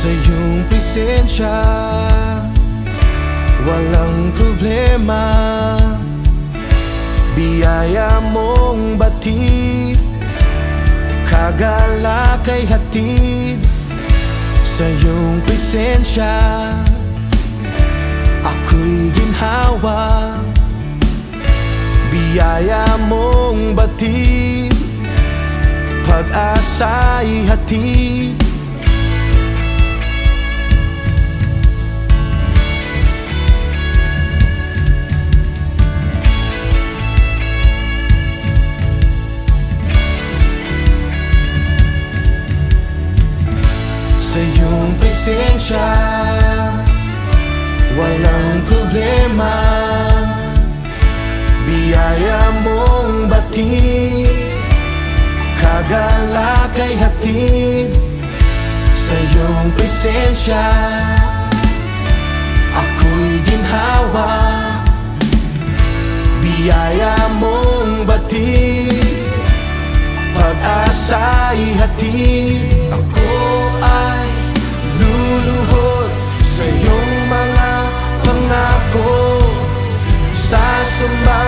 Sa iyong presensya walang problema, biyaya mong batid, kagalakay hatid. Sa iyong presensya ako'y ginhawa, biyaya mong batid, pag-asa'y hatid. Sa iyong presensya walang problema, biyaya mong batid, kagalakay hatid. Sa iyong presensya ako'y ginhawa, biyaya mong batid, pag-asa'y hatid. Ako ay luluhod sa iyong mga pangako, sasamba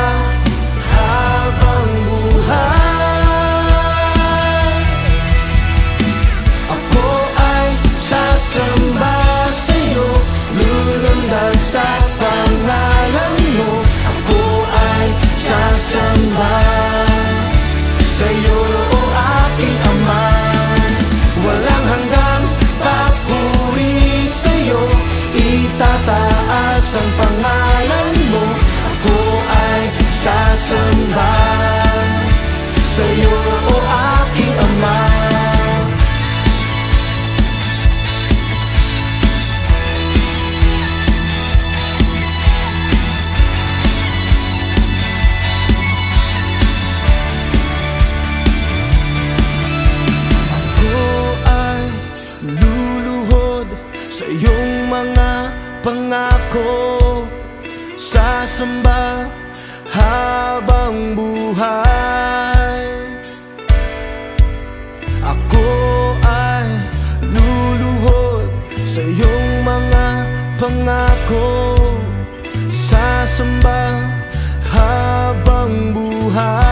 habang buhay. Ako ay sasamba sa iyo, lulundag sa pangalan mo. Ako ay sasamba sa iyo, o aking Ama. Walang hanggang papuri sa iyo, itataas ang pangalan mo. Ako ay sasamba sa iyo, o aking Ama. Sa iyong mga pangako, sasamba habang buhay. Ako ay luluhod sa iyong mga pangako, sasamba habang buhay.